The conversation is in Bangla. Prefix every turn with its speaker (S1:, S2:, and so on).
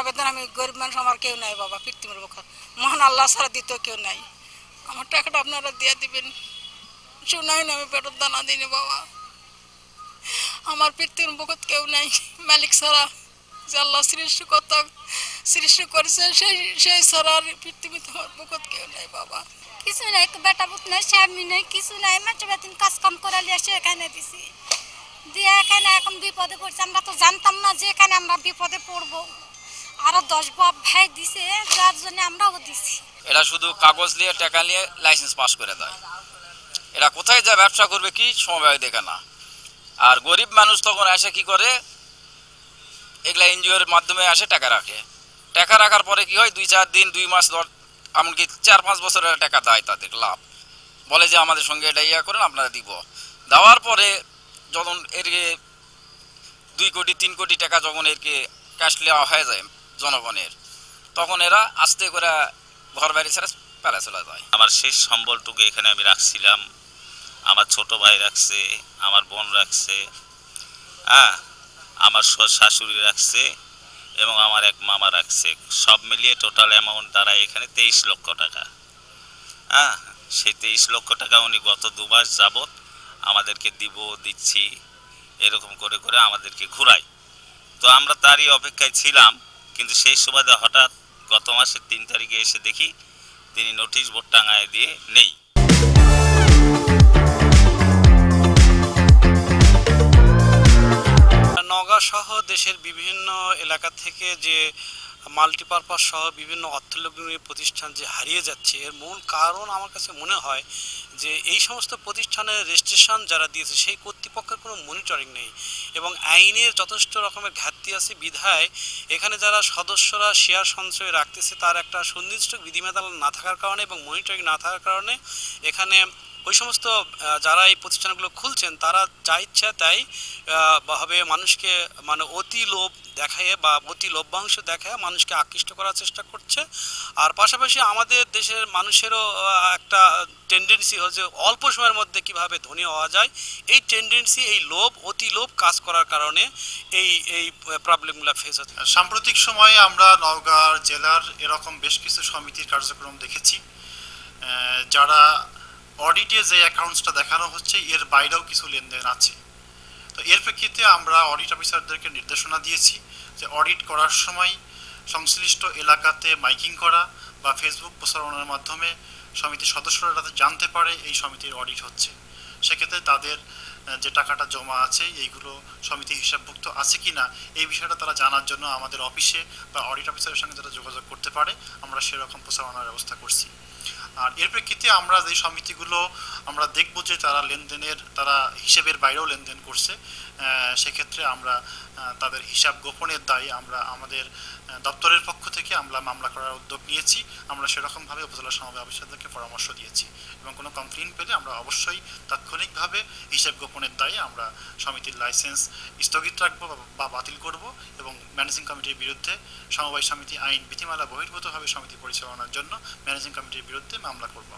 S1: আবেদন, আমি গরিব মানুষ, আমার কেউ নাই বাবা, পিতৃমের বকত মহান আল্লাহ ছাড়া দ্বিতীয় কেউ নাই। আমার টাকাটা আপনারা দিয়ে দিবেন। শোনাই না, আমি পেটের দানা দিইনি বাবা, আমার পিতৃর বকত কেউ নাই মালিক ছাড়া, যে আল্লাহ সৃষ্টি করেছে সেই সেই ছাড়া আর পৃথিবীতে আমার বকত কেউ নাই বাবা।
S2: কিছু নাই, বেটা বুত নাই, স্বামী নাই, কিছু নাই, মাত্র বেতন কাজ কাম করে এসে এখানে দিছি, দিয়ে এখানে এখন বিপদে পড়ছি। আমরা তো জানতাম না যে এখানে আমরা বিপদে পড়বো, আরো 10 বাপ ভাই দিছে, যার জন্য আমরাও দিছি।
S3: এরা শুধু কাগজ নিয়ে টাকা নিয়ে লাইসেন্স পাস করে দেয়। এরা কোথায় যা ব্যবসা করবে কি সময় দেখে না। আর গরিব মানুষ তখন এসে কি করে, এগুলা এনজিওর মাধ্যমে আসে টাকা রাখে। টাকা রাখার পরে কি হয়, 2-4 দিন 2 মাস এমনকি 4-5 বছরের টাকা দেয় তাদের লাভ, বলে যে আমাদের সঙ্গে এটা ইয়া করেন আপনারা দিব। দেওয়ার পরে যখন এরকে 2 কোটি 3 কোটি টাকা যখন এরকে ক্যাশ নেওয়া হয়ে যায় জনগণের, তখন এরা আস্তে করে ঘর বাড়ি ছেড়ে পেলা চলে যায়।
S4: আমার শেষ সম্বলটুকু এখানে আমি রাখছিলাম, আমার ছোট ভাই রাখছে, আমার বোন রাখছে, হ্যাঁ, আমার শাশুড়ি রাখছে এবং আমার এক মামা রাখছে। সব মিলিয়ে টোটাল অ্যামাউন্ট দাঁড়ায় এখানে 23 লক্ষ টাকা। হ্যাঁ, সেই 23 লক্ষ টাকা উনি গত 2 মাস যাবৎ আমাদেরকে দিচ্ছি এরকম করে করে আমাদেরকে ঘুরায়। তো আমরা তারই অপেক্ষায় ছিলাম, কিন্তু সেই সুবাদে হঠাৎ গত মাসের 3 তারিখে এসে দেখি তিনি নোটিশ বোর্ড টাঙায় দিয়ে নেই।
S5: নওগাঁ সহ দেশের বিভিন্ন এলাকা থেকে যে মাল্টিপারপাস সহ বিভিন্ন অর্থলগ্নী প্রতিষ্ঠান যে হারিয়ে যাচ্ছে, এর মূল কারণ আমার কাছে মনে হয় যে এই সমস্ত প্রতিষ্ঠানের রেজিস্ট্রেশন যারা দিয়েছে সেই কর্তৃপক্ষের কোনো মনিটরিং নেই এবং আইনের যথেষ্ট রকমের ঘাটতি আছে। বিধায় এখানে যারা সদস্যরা শেয়ার সঞ্চয় রাখতেছে তার একটা সুনির্দিষ্ট বিধিমালা না থাকার কারণে এবং মনিটরিং না থাকার কারণে এখানে ওই সমস্ত যারা এই প্রতিষ্ঠানগুলো খুলছেন তারা যা ইচ্ছা তাই ভাবে মানুষকে মানে অতি লোভ দেখায় বা অতি লভ্যাংশ দেখায় মানুষকে আকৃষ্ট করার চেষ্টা করছে। আর পাশাপাশি আমাদের দেশের মানুষেরও একটা টেন্ডেন্সি হচ্ছে অল্প সময়ের মধ্যে কিভাবে ধনী হওয়া যায়, এই টেন্ডেন্সি, এই লোভ, অতি লোভ কাজ করার কারণে এই প্রবলেমগুলো ফেস হচ্ছে।
S6: সাম্প্রতিক সময়ে আমরা নওগাঁ জেলার এরকম বেশ কিছু সমিতির কার্যক্রম দেখেছি, যারা অডিটে যে অ্যাকাউন্টসটা দেখানো হচ্ছে এর বাইরেও কিছু লেনদেন আছে। তো এর প্রেক্ষিতে আমরা অডিট অফিসারদেরকে নির্দেশনা দিয়েছি যে অডিট করার সময় সংশ্লিষ্ট এলাকাতে মাইকিং করা বা ফেসবুক প্রচারণার মাধ্যমে সমিতির সদস্যরা যাতে জানতে পারে এই সমিতির অডিট হচ্ছে। সেক্ষেত্রে তাদের যে টাকাটা জমা আছে এইগুলো সমিতি হিসাবভুক্ত আছে কি না এই বিষয়টা তারা জানার জন্য আমাদের অফিসে বা অডিট অফিসারের সঙ্গে যারা যোগাযোগ করতে পারে আমরা সেরকম প্রচারণার ব্যবস্থা করছি। আর এর প্রেক্ষিতে আমরা যে সমিতিগুলো আমরা দেখব যে তারা হিসেবের বাইরেও লেনদেন করছে, সেক্ষেত্রে আমরা তাদের হিসাব গোপনের দায়ে আমরা আমাদের দপ্তরের পক্ষ থেকে আমরা মামলা করার উদ্যোগ নিয়েছি। আমরা সেরকমভাবে উপজেলা সমবায় অফিসারদেরকে পরামর্শ দিয়েছি এবং কোনো কমপ্লেন পেলে আমরা অবশ্যই তাৎক্ষণিকভাবে হিসাব গোপনের দায়ে আমরা সমিতির লাইসেন্স স্থগিত রাখবো বা বাতিল করব এবং ম্যানেজিং কমিটির বিরুদ্ধে সমবায় সমিতি আইন বিধিমালা বহির্ভূতভাবে সমিতি পরিচালনার জন্য ম্যানেজিং কমিটির বিরুদ্ধে মামলা করব।